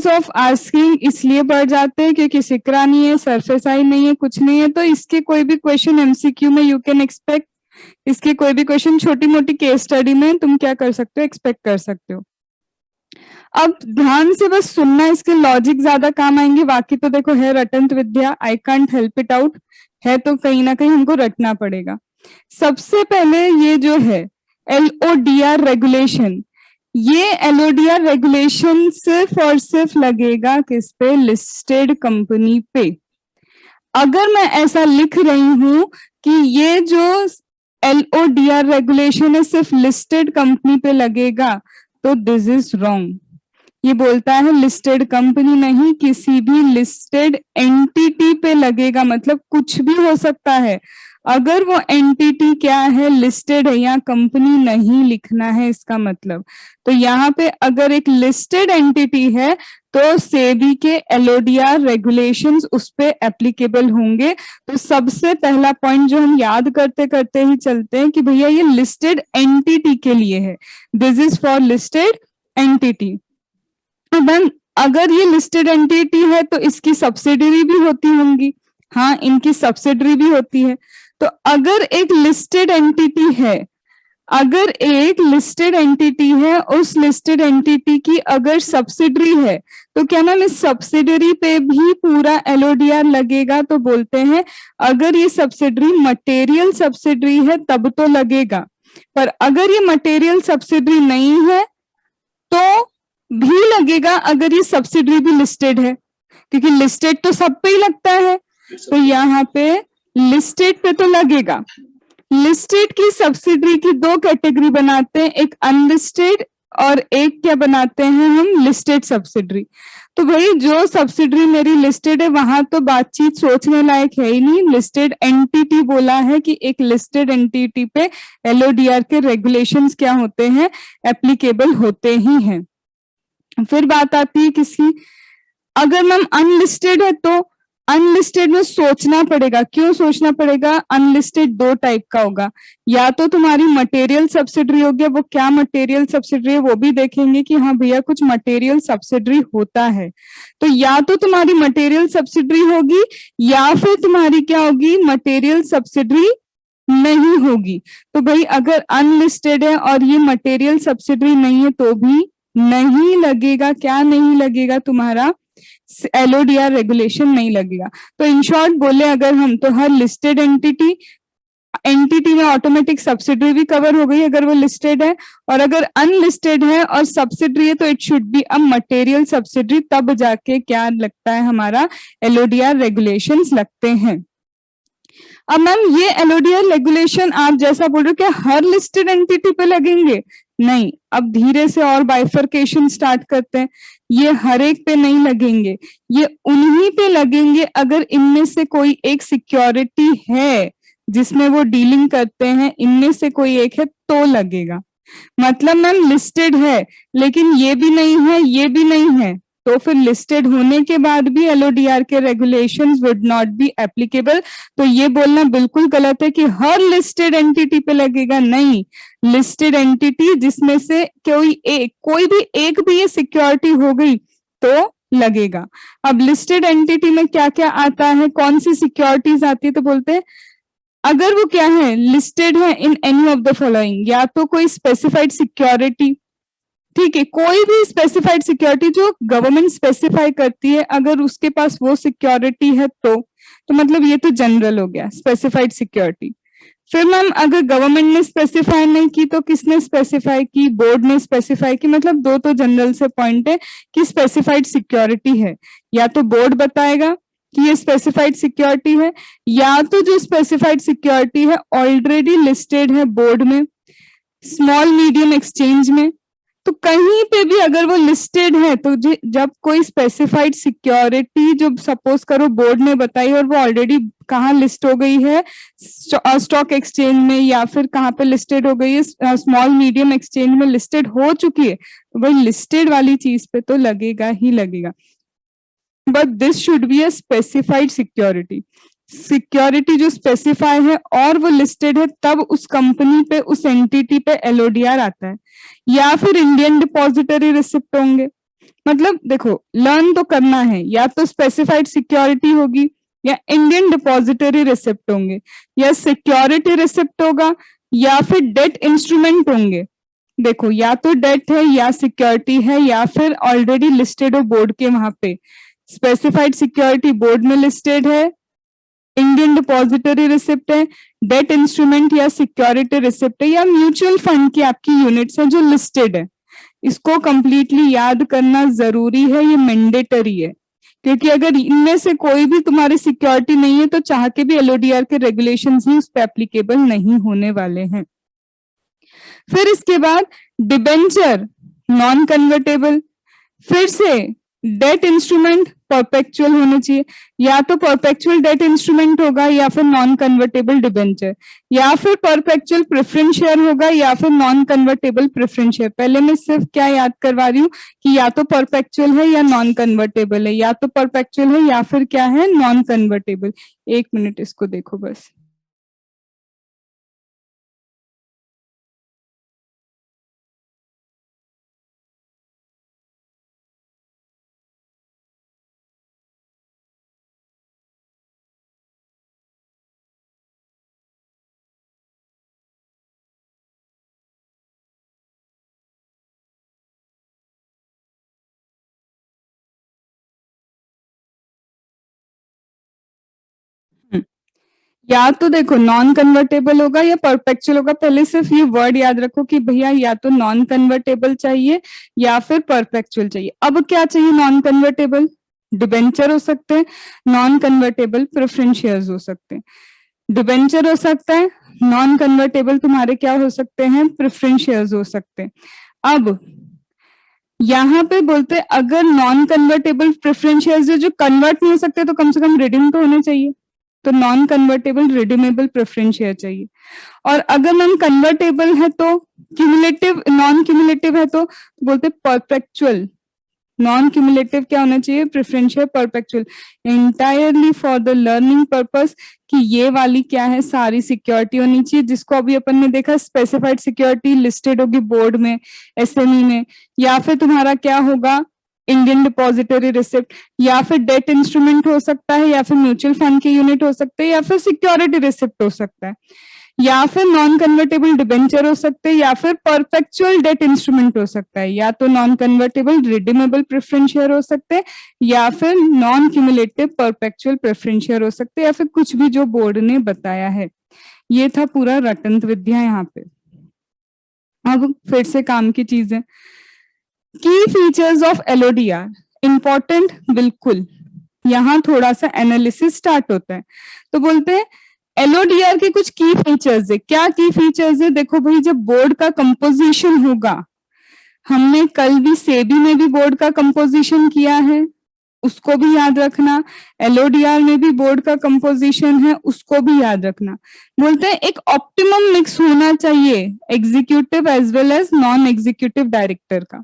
Of asking इसलिए बढ़ जाते हैं क्योंकि सिकरा नहीं है, सरफेस आई नहीं है, कुछ नहीं है, तो इसके कोई भी क्वेश्चन एमसीक्यू में यू कैन एक्सपेक्ट, इसके कोई भी क्वेश्चन छोटी मोटी केस स्टडी में तुम क्या कर सकते हो, एक्सपेक्ट कर सकते हो। अब ध्यान से बस सुनना, इसके लॉजिक ज्यादा काम आएंगे, बाकी तो देखो है रटंत विद्या, I can't help it out, है तो कहीं ना कहीं हमको रटना पड़ेगा। सबसे पहले ये जो है LODR रेगुलेशन, ये LODR रेगुलेशन सिर्फ और सिर्फ लगेगा किस पे, लिस्टेड कंपनी पे। अगर मैं ऐसा लिख रही हूं कि ये जो LODR रेगुलेशन है सिर्फ लिस्टेड कंपनी पे लगेगा, तो दिस इज रॉन्ग। ये बोलता है लिस्टेड कंपनी नहीं, किसी भी लिस्टेड एंटिटी पे लगेगा, मतलब कुछ भी हो सकता है। अगर वो एंटिटी क्या है, लिस्टेड है, यहाँ कंपनी नहीं लिखना है इसका मतलब। तो यहाँ पे अगर एक लिस्टेड एंटिटी है तो सेबी के LODR रेगुलेशंस उस पे एप्लीकेबल होंगे। तो सबसे पहला पॉइंट जो हम याद करते करते ही चलते हैं कि भैया ये लिस्टेड एंटिटी के लिए है, this is for listed entity. Ma'am अगर ये लिस्टेड एंटिटी है तो इसकी सब्सिडरी भी होती होंगी, हाँ इनकी सब्सिडरी भी होती है। तो अगर एक लिस्टेड एंटिटी है, अगर एक लिस्टेड एंटिटी है, उस लिस्टेड एंटिटी की अगर सब्सिडरी है, तो क्या नाम इस सब्सिडरी पे भी पूरा LODR लगेगा। तो बोलते हैं अगर ये सब्सिडरी मटेरियल सब्सिडरी है तब तो लगेगा, पर अगर ये मटेरियल सब्सिडरी नहीं है तो भी लगेगा, अगर ये सब्सिडरी भी लिस्टेड है, क्योंकि लिस्टेड तो सब पे ही लगता है। तो यहाँ पे लिस्टेड पे तो लगेगा। लिस्टेड की सब्सिडरी की दो कैटेगरी बनाते हैं, एक अनलिस्टेड और एक क्या बनाते हैं हम, लिस्टेड सब्सिडरी। तो भाई जो सब्सिडरी मेरी लिस्टेड है वहां तो बातचीत सोचने लायक है ही नहीं, लिस्टेड एंटिटी बोला है कि एक लिस्टेड एंटिटी पे LODR के रेगुलेशंस क्या होते हैं, एप्लीकेबल होते ही हैं। फिर बात आती है किसकी, अगर मैम अनलिस्टेड है तो अनलिस्टेड में सोचना पड़ेगा। क्यों सोचना पड़ेगा, अनलिस्टेड दो टाइप का होगा, या तो तुम्हारी मटेरियल सब्सिडरी हो गया, वो क्या मटेरियल सब्सिडरी है वो भी देखेंगे कि हाँ भैया कुछ मटेरियल सब्सिडरी होता है। तो या तो तुम्हारी मटेरियल सब्सिडरी होगी या फिर तुम्हारी क्या होगी, मटेरियल सब्सिडरी नहीं होगी। तो भाई अगर अनलिस्टेड है और ये मटेरियल सब्सिडरी नहीं है तो भी नहीं लगेगा, क्या नहीं लगेगा, तुम्हारा LODR रेगुलेशन नहीं लगेगा। तो इन शॉर्ट बोले अगर हम, तो हर लिस्टेड एंटिटी में ऑटोमेटिक सब्सिडरी भी कवर हो गई अगर वो लिस्टेड है, और अगर अनलिस्टेड है और सब्सिडरी है तो it should be a material subsidiary, तब जाके क्या लगता है, हमारा LODR रेगुलेशंस लगते हैं। अब मैम ये LODR रेगुलेशन आप जैसा बोल रहे हो क्या हर लिस्टेड एंटिटी पे लगेंगे, नहीं, अब धीरे से और बाइफर्केशन स्टार्ट करते हैं। ये हर एक पे नहीं लगेंगे, ये उन्हीं पे लगेंगे अगर इनमें से कोई एक सिक्योरिटी है जिसमें वो डीलिंग करते हैं, इनमें से कोई एक है तो लगेगा। मतलब मैम लिस्टेड है लेकिन ये भी नहीं है, ये भी नहीं है, तो फिर लिस्टेड होने के बाद भी LODR के regulations would not be applicable. तो ये बोलना बिल्कुल गलत है कि हर लिस्टेड एंटिटी पे लगेगा, नहीं, लिस्टेड एंटिटी जिसमें से कोई भी एक भी ये सिक्योरिटी हो गई तो लगेगा। अब लिस्टेड एंटिटी में क्या क्या आता है, कौन सी सिक्योरिटीज आती है, तो बोलते हैं अगर वो क्या है, लिस्टेड है in any of the following, या तो कोई स्पेसिफाइड सिक्योरिटी, ठीक है, कोई भी स्पेसिफाइड सिक्योरिटी जो गवर्नमेंट स्पेसिफाई करती है, अगर उसके पास वो सिक्योरिटी है तो मतलब ये तो जनरल हो गया स्पेसिफाइड सिक्योरिटी। फिर मैम अगर गवर्नमेंट ने स्पेसिफाई नहीं की तो किसने स्पेसिफाई की, बोर्ड ने स्पेसिफाई की, मतलब दो तो जनरल से पॉइंट है कि स्पेसिफाइड सिक्योरिटी है, या तो बोर्ड बताएगा कि ये स्पेसिफाइड सिक्योरिटी है, या तो जो स्पेसिफाइड सिक्योरिटी है ऑलरेडी लिस्टेड है बोर्ड में, स्मॉल मीडियम एक्सचेंज में। तो कहीं पे भी अगर वो लिस्टेड है तो जब कोई स्पेसिफाइड सिक्योरिटी जो सपोज करो बोर्ड ने बताई और वो ऑलरेडी कहाँ लिस्ट हो गई है, स्टॉक एक्सचेंज में, या फिर कहाँ पे लिस्टेड हो गई है, स्मॉल मीडियम एक्सचेंज में लिस्टेड हो चुकी है, तो वही लिस्टेड वाली चीज पे तो लगेगा ही लगेगा। But this should be a specified security, security जो स्पेसिफाई है और वो लिस्टेड है, तब उस कंपनी पे, उस एंटिटी पे LODR आता है। या फिर इंडियन डिपॉजिटरी रिसिप्ट होंगे, मतलब देखो लर्न तो करना है, या तो स्पेसिफाइड सिक्योरिटी होगी या इंडियन डिपॉजिटरी रिसिप्ट होंगे या सिक्योरिटी रिसिप्ट होगा या फिर डेट इंस्ट्रूमेंट होंगे। देखो या तो डेट है या सिक्योरिटी है या फिर ऑलरेडी लिस्टेड हो बोर्ड के वहां पे। स्पेसिफाइड सिक्योरिटी बोर्ड में लिस्टेड है, इंडियन डिपॉजिटरी रिसिप्ट है, डेट इंस्ट्रूमेंट या सिक्योरिटी रिसिप्ट है या म्यूचुअल फंड की आपकी यूनिट्स है जो लिस्टेड है। इसको कंप्लीटली याद करना जरूरी है, ये मैंडेटरी है, क्योंकि अगर इनमें से कोई भी तुम्हारी सिक्योरिटी नहीं है तो चाह के भी एलओडीआर के रेगुलेशंस ही उस पर एप्लीकेबल नहीं होने वाले हैं। फिर इसके बाद डिबेंचर नॉन कन्वर्टेबल, फिर से डेट इंस्ट्रूमेंट परपेचुअल होने चाहिए, या तो परपेचुअल डेट इंस्ट्रूमेंट होगा या फिर नॉन कन्वर्टेबल डिबेंचर, या फिर परपेचुअल प्रेफरेंस शेयर होगा या फिर नॉन कन्वर्टेबल प्रेफरेंस शेयर। पहले मैं सिर्फ क्या याद करवा रही हूँ कि या तो परपेचुअल है या नॉन कन्वर्टेबल है, या तो परपेचुअल है या फिर क्या है नॉन कन्वर्टेबल। एक मिनट इसको देखो बस। या तो देखो नॉन कन्वर्टेबल होगा या परपेचुअल होगा। पहले सिर्फ ये वर्ड याद रखो कि भैया या तो नॉन कन्वर्टेबल चाहिए या फिर परपेचुअल चाहिए। अब क्या चाहिए? नॉन कन्वर्टेबल डिबेंचर हो सकते हैं, नॉन कन्वर्टेबल प्रेफरेंस शेयर्स हो सकते हैं। डिबेंचर हो सकता है, नॉन कन्वर्टेबल तुम्हारे क्या हो सकते हैं? प्रेफरेंस शेयर्स हो सकते हैं। अब यहाँ पे बोलते हैं अगर नॉन कन्वर्टेबल प्रेफरेंस शेयर्स जो कन्वर्ट नहीं हो सकते तो कम से कम रिडीम तो होने चाहिए, तो non convertible redeemable preference share चाहिए। और अगर नॉन कन्वर्टेबल है तो क्यूमुलेटिव, नॉन क्यूमुलेटिव है तो बोलते परपेचुअल। नॉन क्यूमुलेटिव क्या होना चाहिए? Preference share perpetual, entirely for the learning purpose, कि ये वाली क्या है सारी सिक्योरिटी होनी चाहिए, जिसको अभी अपन ने देखा स्पेसिफाइड सिक्योरिटी लिस्टेड होगी बोर्ड में, एसएमई में, या फिर तुम्हारा क्या होगा इंडियन डिपॉजिटरी रिसिप्ट, या फिर डेट इंस्ट्रूमेंट हो सकता है, या फिर म्यूचुअल फंड के यूनिट हो सकते हैं, या फिर सिक्योरिटी रिसिप्ट हो सकता है, या फिर नॉन कन्वर्टेबल डिबेंचर हो सकते हैं, या फिर परपेचुअल डेट इंस्ट्रूमेंट हो सकता है, या तो non convertible redeemable preference share हो सकते हैं, या फिर non cumulative perpetual preference share हो सकते हैं, या फिर कुछ भी जो बोर्ड ने बताया है। ये था पूरा रटंत विद्या यहाँ पे। अब फिर से काम की चीजें, की फीचर्स ऑफ एलओडीआर इंपॉर्टेंट, बिल्कुल यहाँ थोड़ा सा एनालिसिस स्टार्ट होता है। तो बोलते हैं एलओडीआर के कुछ की फीचर्स है। क्या की फीचर्स है? देखो भाई, जब बोर्ड का कंपोजिशन होगा, हमने कल भी सेबी में भी बोर्ड का कंपोजिशन किया है, उसको भी याद रखना। एलओडीआर में भी बोर्ड का कंपोजिशन है, उसको भी याद रखना। बोलते हैं एक ऑप्टिमम मिक्स होना चाहिए executive as well as non executive director का।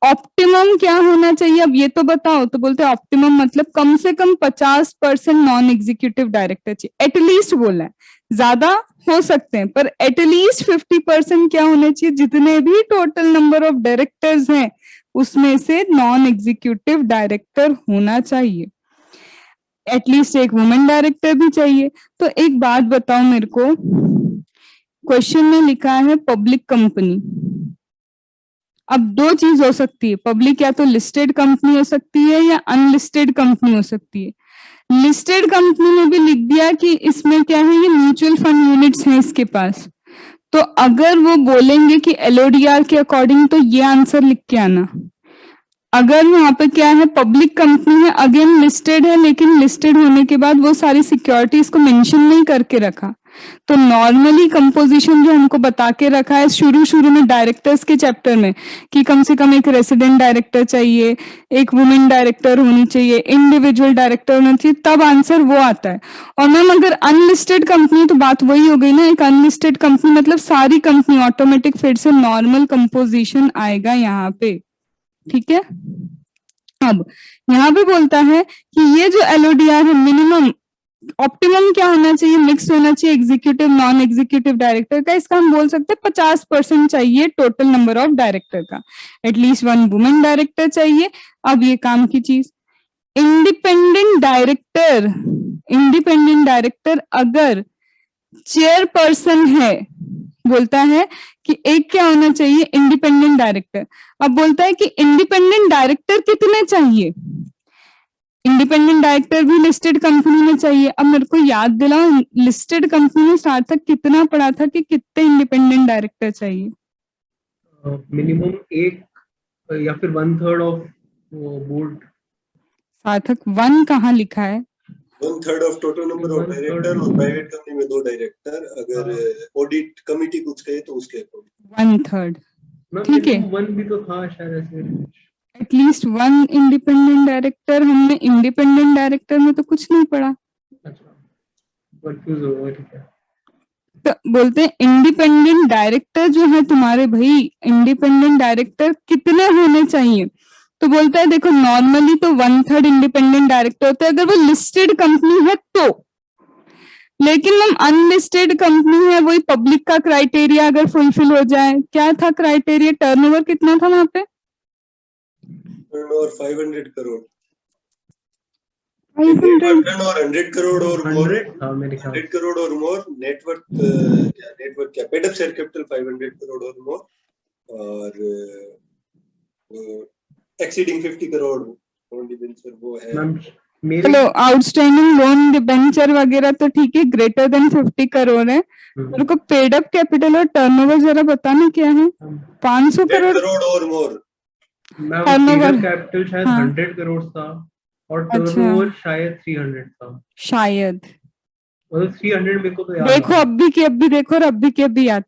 ऑप्टिमम क्या होना चाहिए? अब ये तो बताओ। तो बोलते हैं ऑप्टिमम मतलब कम से कम 50% नॉन एग्जीक्यूटिव डायरेक्टर चाहिए, एटलीस्ट बोला है, ज्यादा हो सकते हैं पर एटलीस्ट 50% क्या होने चाहिए? जितने भी टोटल नंबर ऑफ डायरेक्टर्स हैं उसमें से नॉन एग्जीक्यूटिव डायरेक्टर होना चाहिए, एटलीस्ट एक वुमेन डायरेक्टर भी चाहिए। तो एक बात बताओ मेरे को, क्वेश्चन में लिखा है पब्लिक कंपनी। अब दो चीज हो सकती है, पब्लिक या तो लिस्टेड कंपनी हो सकती है या अनलिस्टेड कंपनी हो सकती है। लिस्टेड कंपनी में भी लिख दिया कि इसमें क्या है, ये म्यूचुअल फंड यूनिट्स हैं इसके पास, तो अगर वो बोलेंगे कि एलओडीआर के अकॉर्डिंग तो ये आंसर लिख के आना। अगर वहां पे क्या है पब्लिक कंपनी है, अगेन लिस्टेड है, लेकिन लिस्टेड होने के बाद वो सारी सिक्योरिटीज को मेंशन नहीं करके रखा, तो नॉर्मली कंपोजिशन जो हमको बता के रखा है शुरू में डायरेक्टर्स के चैप्टर में कि कम से कम एक रेसिडेंट डायरेक्टर चाहिए, एक वुमेन डायरेक्टर होनी चाहिए, इंडिविजुअल डायरेक्टर होना चाहिए, तब आंसर वो आता है। और मैम अगर अनलिस्टेड कंपनी, तो बात वही हो गई ना, एक अनलिस्टेड कंपनी मतलब सारी कंपनी ऑटोमेटिक फिर से नॉर्मल कंपोजिशन आएगा यहाँ पे, ठीक है। अब यहाँ पे बोलता है कि ये जो एलओडीआर है मिनिमम ऑप्टिमम क्या होना चाहिए, मिक्स होना चाहिए एग्जीक्यूटिव नॉन एग्जीक्यूटिव डायरेक्टर का। इसका हम बोल सकते हैं 50% चाहिए टोटल नंबर ऑफ डायरेक्टर का, एटलीस्ट 1 वुमेन डायरेक्टर चाहिए। अब ये काम की चीज, इंडिपेंडेंट डायरेक्टर, इंडिपेंडेंट डायरेक्टर अगर चेयरपर्सन है, बोलता है कि एक क्या होना चाहिए, इंडिपेंडेंट डायरेक्टर। अब बोलता है कि इंडिपेंडेंट डायरेक्टर कितने चाहिए, इंडिपेंडेंट डायरेक्टर भी लिस्टेड कंपनी में चाहिए। अब मेरे को याद दिलाओ, लिस्टेड कंपनी में सार्थक कितना पढ़ा था कि कितने इंडिपेंडेंट डायरेक्टर चाहिए? मिनिमम एक या फिर 1/3 ऑफ बोर्ड। सार्थक 1 कहाँ लिखा है? 1/3 of total number of director, और प्राइवेट कंपनी में 2 डायरेक्टर, अगर ऑडिट कमिटी कुछ कहे तो उसके अकॉर्डिंग 1/3। ठीक है, 1 भी तो था शायद ऐसे। At least 1 independent director. हमने इंडिपेंडेंट डायरेक्टर में तो कुछ नहीं पढ़ा, अच्छा कंफ्यूज हो गया, ठीक है। तो बोलते हैं इंडिपेंडेंट डायरेक्टर जो है तुम्हारे भाई, इंडिपेंडेंट डायरेक्टर कितने होने चाहिए? तो बोलता है देखो नॉर्मली तो 1/3 इंडिपेंडेंट डायरेक्टर होते हैं अगर वो लिस्टेड कंपनी है तो, लेकिन हम अनलिस्टेड कंपनी है, वही पब्लिक का क्राइटेरिया अगर फुलफिल हो जाए। क्या था क्राइटेरिया, टर्नओवर कितना था वहां पे? टर्नओवर 500 करोड़, 500 टर्नओवर 100 करोड़ और मोर, 100 करोड़ और मोर, नेटवर्क क्या paid up share capital 500 crore और मोर, और एक्सीडिंग 50 करोड़ लोन डिबेंचर वो है। चलो आउटस्टैंडिंग लोन डिबेंचर वगैरह तो ठीक है, ग्रेटर देन 50 करोड़ है। मेरे को पेड अप कैपिटल और टर्नओवर जरा बताना क्या है? 500 करोड़ और मोर। टर्नओवर कैपिटल शायद 100 करोड़ था और टर्नओवर अच्छा, शायद 300 था शायद, मतलब 300 मेरे को तो याद देखो अभी की अभी देखो और अभी की अभी याद